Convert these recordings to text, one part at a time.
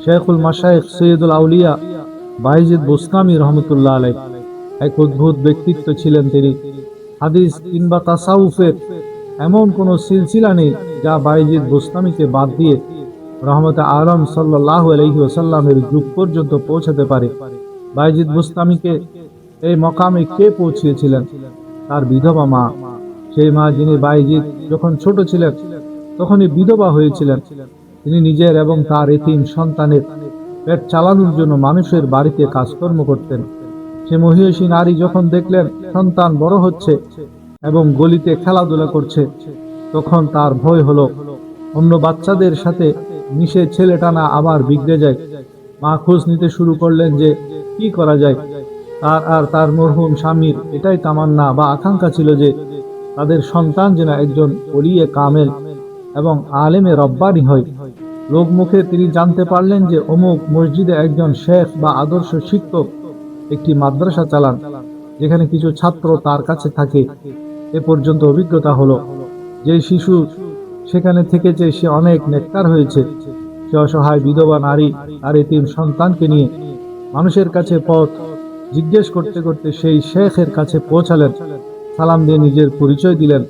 শেখুল মাশায়েখ সৈয়দুল আউলিয়া বাইজিদ বুস্তামি রহমতুল্লাহ আলাইহ। এক অদ্ভুত ব্যক্তিত্ব ছিলেন তিনি। হাদিস কিংবা তাসাউফের এমন কোন সিলসিলা নেই যা বাইজিদ বুস্তামিকে বাদ দিয়ে রহমতে আলম সাল্লাল্লাহু আলাইহি ওয়াসাল্লামের যুগ পর্যন্ত পৌঁছাতে পারে। বাইজিদ বুস্তামিকে এই মকামে কে পৌঁছিয়েছিলেন? তার বিধবা মা। সেই মা যিনি বাইজিদ যখন ছোট ছিলেন তখনই বিধবা হয়েছিলেন। তিনি নিজের এবং তার এতিম সন্তানের পেট চালানোর জন্য মানুষের বাড়িতে কাজকর্ম করতেন। সে মহিষী নারী যখন দেখলেন সন্তান বড় হচ্ছে এবং গলিতে খেলাধুলা করছে, তখন তার ভয় হলো অন্য বাচ্চাদের সাথে মিশে ছেলেটা না আবার বিগড়ে যায়। মা খোঁজ নিতে শুরু করলেন যে কি করা যায়। তার আর তার মরহুম স্বামীর এটাই তামান্না বা আকাঙ্ক্ষা ছিল যে তাদের সন্তান যেন একজন ওলিয়ে কামেল এবং আলেমে রব্বানি হয়। লোকমুখে তিনি জানতে পারলেন যে অমুক মসজিদে একজন শেখ বা আদর্শ শিক্ষক একটি মাদ্রাসা চালান, যেখানে কিছু ছাত্র তার কাছে থাকে। এ পর্যন্ত অভিজ্ঞতা হলো যে শিশু সেখানে থেকেছে সে অনেক নেককার হয়েছে। সে অসহায় বিধবা নারী আর এতিম সন্তানকে নিয়ে মানুষের কাছে পথ জিজ্ঞেস করতে করতে সেই শেখের কাছে পৌঁছালেন। সালাম দিয়ে নিজের পরিচয় দিলেন,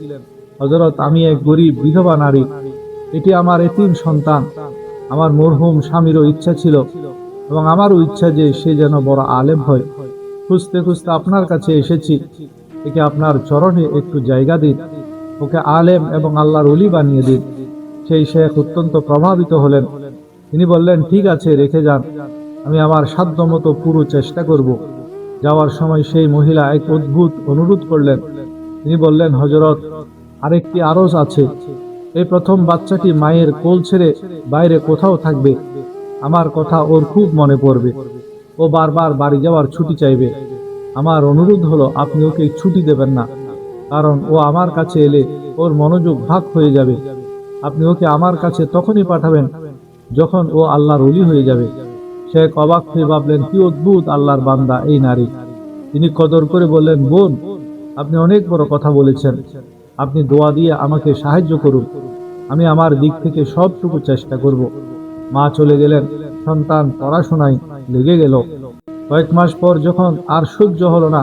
হযরত আমি এক গরিব বিধবা নারী, এটি আমার এতিম সন্তান। আমার মরহুম স্বামীরও ইচ্ছা ছিল এবং আমারও ইচ্ছা যে সে যেন বড় আলেম হয়। খুঁজতে খুঁজতে আপনার কাছে এসেছি, একে আপনার চরণে একটু জায়গা দিন, ওকে আলেম এবং আল্লাহর ওলি বানিয়ে দিন। সেই শেখ অত্যন্ত প্রভাবিত হলেন। তিনি বললেন, ঠিক আছে, রেখে যান, আমি আমার সাধ্য মতো পুরো চেষ্টা করব। যাওয়ার সময় সেই মহিলা এক অদ্ভুত অনুরোধ করলেন। তিনি বললেন, হযরত, আরেকটি আরজ আছে। এই প্রথম বাচ্চাটি মায়ের কোল ছেড়ে বাইরে কোথাও থাকবে। আমার কথা ওর খুব মনে পড়বে। ও বারবার বাড়ি যাওয়ার ছুটি চাইবে। আমার অনুরোধ হলো আপনি ওকে ছুটি দেবেন না, কারণ ও আমার কাছে এলে ওর মনোযোগ ভাগ হয়ে যাবে। আপনি ওকে আমার কাছে তখনই পাঠাবেন যখন ও আল্লাহর ওলি হয়ে যাবে। শেখ অবাক হয়ে ভাবলেন, কি অদ্ভুত আল্লাহর বান্দা এই নারী। তিনি কদর করে বললেন, বোন, আপনি অনেক বড় কথা বলেছেন। আপনি দোয়া দিয়ে আমাকে সাহায্য করুন, আমি আমার দিক থেকে সবটুকু চেষ্টা করব। মা চলে গেলেন। সন্তান পড়াশোনায় লেগে গেল। কয়েক মাস পর যখন আর সহ্য হলো না,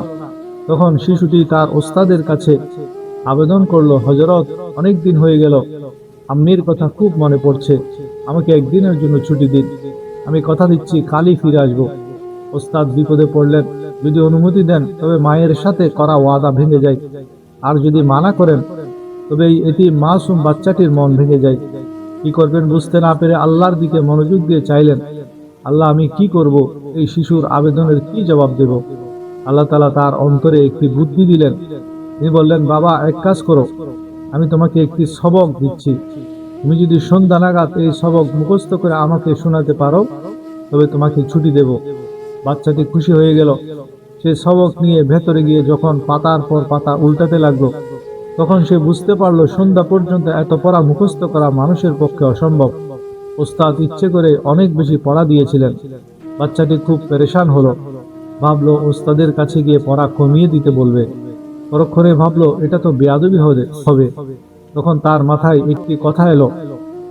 তখন শিশুটি তার ওস্তাদের কাছে আবেদন করলো, হযরত, অনেক দিন হয়ে গেল, আম্মির কথা খুব মনে পড়ছে, আমাকে একদিনের জন্য ছুটি দিন, আমি কথা দিচ্ছি কালই ফিরে আসবো। ওস্তাদ বিপদে পড়লেন। যদি অনুমতি দেন তবে মায়ের সাথে করা ওয়াদা ভেঙে যায়, আর যদি মানা করেন তবে এই এতিম মাসুম বাচ্চাটির মন ভেঙে যায়। কি করবেন বুঝতে না পেরে আল্লাহর দিকে মনোযোগ দিয়ে চাইলেন, আল্লাহ, আমি কি করব? এই শিশুর আবেদনের কি জবাব দেব? আল্লাহ তাআলা তার অন্তরে একটি বুদ্ধি দিলেন। তিনি বললেন, বাবা, এক কাজ করো, আমি তোমাকে একটি সবক দিচ্ছি। তুমি যদি সন্ধ্যা নাগাদ এই সবক মুখস্থ করে আমাকে শোনাতে পারো তবে তোমাকে ছুটি দেব। বাচ্চাটি খুশি হয়ে গেল। সে সবক নিয়ে ভেতরে গিয়ে যখন পাতার পর পাতা উল্টাতে লাগলো, তখন সে বুঝতে পারলো সন্ধ্যা পর্যন্ত এত পড়া মুখস্থ করা মানুষের পক্ষে অসম্ভব। ওস্তাদ ইচ্ছে করে অনেক বেশি পড়া দিয়েছিলেন। বাচ্চাটি খুব পেরেশান হলো। ভাবলো ওস্তাদের কাছে গিয়ে পড়া কমিয়ে দিতে বলবে। পরক্ষণে ভাবলো এটা তো বেয়াদবি হবে। তখন তার মাথায় একটি কথা এলো।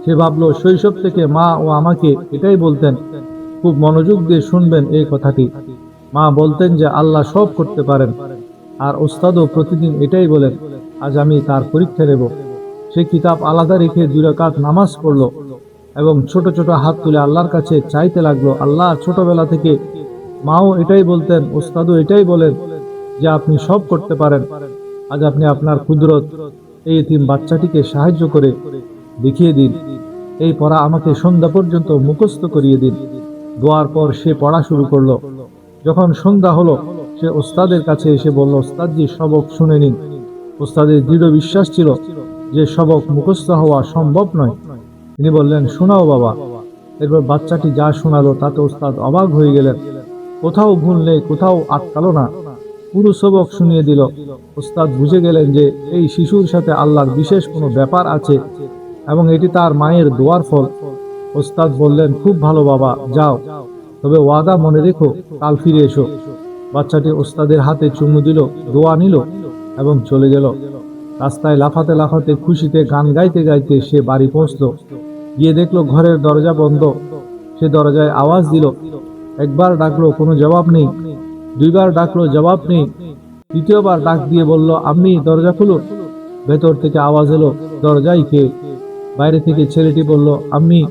সে ভাবলো শৈশব থেকে মা ও আমাকে এটাই বলতেন, খুব মনোযোগ দিয়ে শুনবেন এই কথাটি। মা বলতেন যে আল্লাহ সব করতে পারেন, আর ওস্তাদও প্রতিদিন এটাই বলেন, আজ আমি তার পরীক্ষা নেব। সে কিতাব আলাদা রেখে 2 রাকাত নামাজ পড়লো এবং ছোট ছোট হাত তুলে আল্লাহর কাছে চাইতে লাগলো। আল্লাহ, ছোটবেলা থেকে মাও এটাই বলতেন, ওস্তাদও এটাই বলেন যে আপনি সব করতে পারেন। আজ আপনি আপনার কুদরত এই এতিম বাচ্চাটিকে সাহায্য করে দেখিয়ে দিন। এই পড়া আমাকে সন্ধ্যা পর্যন্ত মুখস্থ করিয়ে দিন। দোয়ার পর সে পড়া শুরু করলো। যখন সন্ধ্যা হলো, সে ওস্তাদের কাছে এসে বলল, ওস্তাদজি, সবক শুনে নিন। ওস্তাদের দৃঢ় বিশ্বাস ছিল যে সবক মুখস্থ হওয়া সম্ভব নয়। তিনি বললেন, শোনাও বাবা। এরপর বাচ্চাটি যা শোনালো তাতে ওস্তাদ অবাক হয়ে গেলেন। কোথাও ভুল নেই, কোথাও আটকালো না, পুরো সবক শুনিয়ে দিল। ওস্তাদ বুঝে গেলেন যে এই শিশুর সাথে আল্লাহর বিশেষ কোনো ব্যাপার আছে এবং এটি তার মায়ের দোয়ার ফল। ওস্তাদ বললেন, খুব ভালো বাবা, যাও, তবে ওয়াদা মনে রেখো, কাল ফিরে এসো। বাচ্চাটি ওস্তাদের হাতে চুমু দিল, দোয়া নিল এবং চলে গেল। রাস্তায় লাফাতে লাফাতে খুশিতে গান গাইতে গাইতে সে বাড়ি পৌঁছলো। গিয়ে দেখলো ঘরের দরজা বন্ধ। সে দরজায় আওয়াজ দিল। একবার ডাকলো, কোনো জবাব নেই। দুইবার ডাকলো, জবাব নেই। তৃতীয়বার ডাক দিয়ে বলল, আম্মি দরজা খুলুন। ভেতর থেকে আওয়াজ এলো, দরজায় কে? বাইরে থেকে ছেলেটি বলল, আম্মি,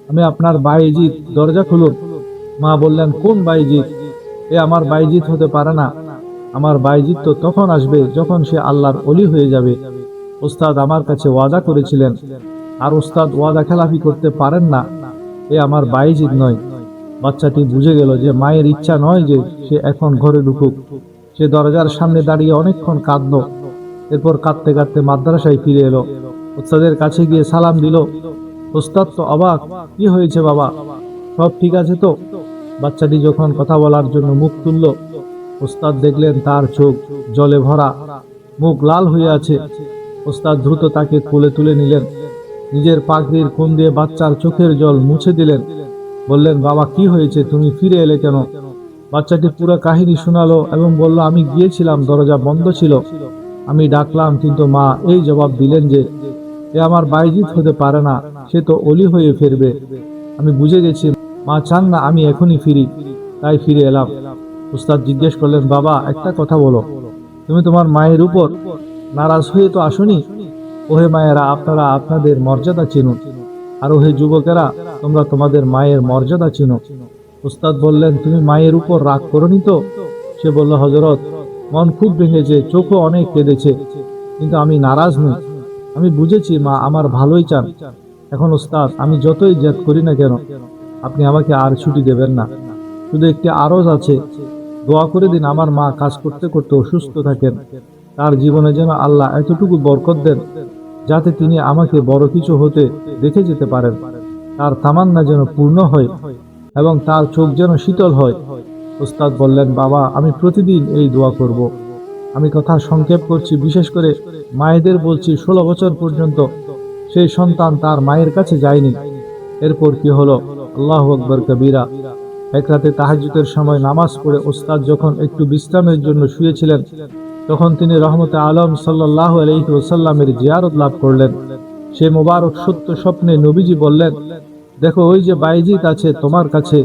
আমি আপনার বাইজিৎ, দরজা খুলুন। মা বললেন, কোন বাইজিৎ? এ আমার বাইজিৎ হতে পারে না। আমার বাইজিৎ তো তখন আসবে যখন সে আল্লাহর ওলি হয়ে যাবে। ওস্তাদ আমার কাছে ওয়াদা করেছিলেন, আর ওস্তাদ ওয়াদা খেলাফি করতে পারেন না। এ আমার বাইজিৎ নয়। বাচ্চাটি বুঝে গেল যে মায়ের ইচ্ছা নয় যে সে এখন ঘরে ঢুকুক। সে দরজার সামনে দাঁড়িয়ে অনেকক্ষণ কাঁদল। এরপর কাঁদতে কাঁদতে মাদ্রাসায় ফিরে এলো। ওস্তাদের কাছে গিয়ে সালাম দিল। ওস্তাদ তো অবাক, কি হয়েছে বাবা, সব ঠিক আছে তো? বাচ্চাটি যখন কথা বলার জন্য মুখ তুলল, ওস্তাদ দেখলেন তার চোখ জলে ভরা, মুখ লাল হয়ে আছে। ওস্তাদ দ্রুত তাকে কোলে তুলে নিলেন। নিজের পাগড়ির কোণ দিয়ে বাচ্চার চোখের জল মুছে দিলেন। বললেন, বাবা কি হয়েছে, তুমি ফিরে এলে কেন? বাচ্চাটি পুরো কাহিনী শোনালো এবং বলল, আমি গিয়েছিলাম, দরজা বন্ধ ছিল। আমি ডাকলাম, কিন্তু মা এই জবাব দিলেন যে এ আমার বাইজিৎ হতে পারে না, সে তো অলি হয়ে ফিরবে। আমি বুঝে গেছি মা চান না আমি এখনই ফিরি, তাই ফিরে এলাম। উস্তাদ জিজ্ঞেস করলেন, বাবা একটা কথা বলো, তুমি তোমার মায়ের উপর নারাজ হয়ে তো আসনি? ওহে মায়েরা, আপনারা আপনাদের মর্যাদা চিনুন, আর ওহে যুবকেরা, তোমরা তোমাদের মায়ের মর্যাদা চিনো। উস্তাদ বললেন, তুমি মায়ের উপর রাগ করনি তো? সে বলল, হযরত, মন খুব ভেঙেছে, চোখও অনেক কেঁদেছে, কিন্তু আমি নারাজ নই। আমি বুঝেছি মা আমার ভালোই চান। এখন উস্তাদ, আমি যতই জেদ করি না কেন, আপনি আমাকে আর ছুটি দেবেন না। শুধু একটি আরজ আছে, দোয়া করে দিন আমার মা কাজ করতে করতে অসুস্থ থাকেন। তার জীবনে যেন আল্লাহ এতটুকু বরকত দেন যাতে তিনি আমাকে বড় কিছু হতে দেখে যেতে পারেন। তার তামান্না যেন পূর্ণ হয় এবং তার চোখ যেন শীতল হয়। উস্তাদ বললেন, বাবা আমি প্রতিদিন এই দোয়া করব। আমি কথা সংক্ষেপ করছি, বিশেষ করে মায়েদের বলছি, 16 বছর পর্যন্ত সেই সন্তান তার মায়ের কাছে যায়নি। এরপর কি হলো? আল্লাহু আকবার কবীরা। এক রাতে তাহাজ্জুদের সময় নামাজ পড়ে ওস্তাদ যখন একটু বিশ্রামের জন্য শুয়েছিলেন, তখন তিনি রহমতে আলম সাল্লাল্লাহু আলাইহি ওয়াসাল্লামের জিয়ারত লাভ করলেন। সে মোবারক সত্য স্বপ্নে নবীজি বললেন, দেখো ওই যে বাইজিৎ আছে তোমার কাছে,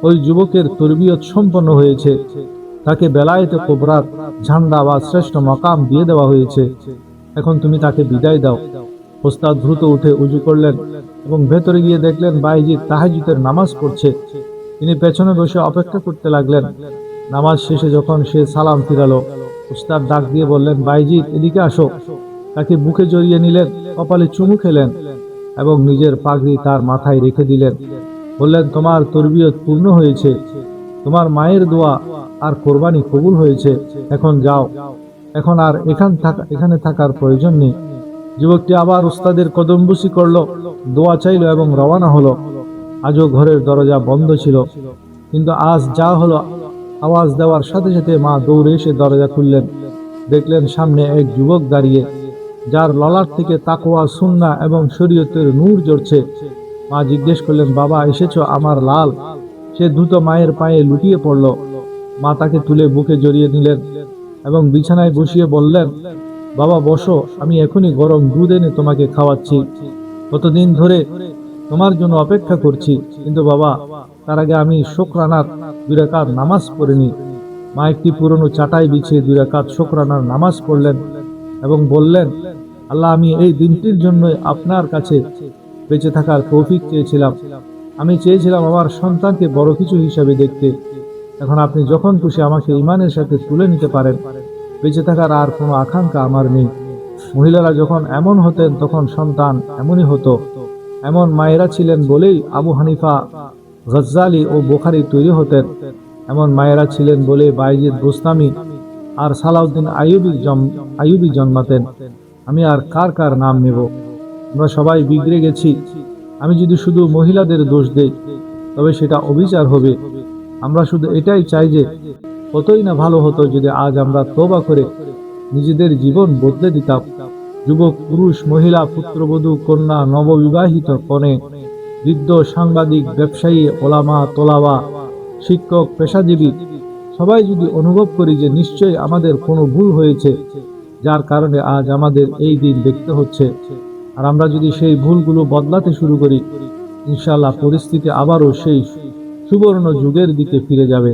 ওই যুবকের তরবিয়ত সম্পন্ন হয়েছে, তাকে বেলায়েতে কুবরার ঝান্ডা বা শ্রেষ্ঠ মাকাম দিয়ে দেওয়া হয়েছে। এখন তুমি তাকে বিদায় দাও। ওস্তাদ দ্রুত উঠে উজু করলেন এবং ভেতরে গিয়ে দেখলেন বাইজিৎ তাহাজ্জুদের নামাজ পড়ছে। তিনি পেছনে বসে অপেক্ষা করতে লাগলেন। নামাজ শেষে যখন সে সালাম ফিরালো, উস্তাদ ডাক দিয়ে বললেন, বাইজিৎ এদিকে আসো। তাকে বুকে জড়িয়ে নিলেন, কপালে চুমু খেলেন এবং নিজের পাগড়ি তার মাথায় রেখে দিলেন। বললেন, তোমার তরবিয়ত পূর্ণ হয়েছে, তোমার মায়ের দোয়া আর কোরবানি কবুল হয়েছে, এখন যাও, এখন আর এখানে থাকার প্রয়োজন নেই। যুবকটি আবার উস্তাদের কদমবুসি করলো, দোয়া চাইল এবং রওনা হলো। আজও ঘরের দরজা বন্ধ ছিল, কিন্তু আজ যা হলো, আওয়াজ দেওয়ার সাথে সাথে মা দৌড়ে এসে দরজা খুললেন। দেখলেন সামনে এক যুবক দাঁড়িয়ে, যার ললাট থেকে তাকওয়া, সুন্নাহ এবং শরীয়তের নূর ঝরছে। মা জিজ্ঞেস করলেন, বাবা এসেছো আমার লাল? সে দ্রুত মায়ের পায়ে লুটিয়ে পড়ল। মা তাকে তুলে বুকে জড়িয়ে নিলেন এবং বিছানায় বসিয়ে বললেন, বাবা বসো, আমি এখনই গরম দুধ এনে তোমাকে খাওয়াচ্ছি। কতদিন ধরে তোমার জন্য অপেক্ষা করছি, কিন্তু বাবা তার আগে আমি শুকরানার 2 রাকাত নামাজ পড়িনি। মা একটি পুরনো চাটাই বিছিয়ে 2 রাকাত শুকরানার নামাজ পড়লেন এবং বললেন, আল্লাহ, আমি এই দিনটির জন্য আপনার কাছে বেঁচে থাকার তৌফিক চেয়েছিলাম। আমি চেয়েছিলাম আমার সন্তানকে বড় কিছু হিসাবে দেখতে। এখন আপনি যখন খুশি আমাকে ঈমানের সাথে তুলে নিতে পারেন। বেঁচে থাকার আর কোনো আকাঙ্ক্ষা আমার নেই। মহিলারা যখন এমন হতেন তখন সন্তান এমনই হতো। এমন মায়েরা ছিলেন বলেই আবু হানিফা, গজ্জালি ও বুখারী তৈরি হতেন। এমন মায়েরা ছিলেন বলে বাইজিদ বুস্তামি আর সালাউদ্দিন আইয়ুবী জন্মাতেন। আমি আর কার কার নাম নেব? আমরা সবাই বিগড়ে গেছি। আমি যদি শুধু মহিলাদের দোষ দেই তবে সেটা অবিচার হবে। আমরা শুধু এটাই চাই যে কতই না ভালো হতো যদি আজ আমরা তওবা করে নিজেদের জীবন বদলে দিতাম। যুবক, পুরুষ, মহিলা, পুত্রবধূ, কন্যা, নববিবাহিত কনে, বৃদ্ধ, সাংবাদিক, ব্যবসায়ী, ওলামা, তোলাবা, শিক্ষক, পেশাজীবী, সবাই যদি অনুভব করি যে নিশ্চয়ই আমাদের কোনো ভুল হয়েছে যার কারণে আজ আমাদের এই দিন দেখতে হচ্ছে, আর আমরা যদি সেই ভুলগুলো বদলাতে শুরু করি, ইনশাআল্লাহ পরিস্থিতি আবারও সেই সুবর্ণ যুগের দিকে ফিরে যাবে।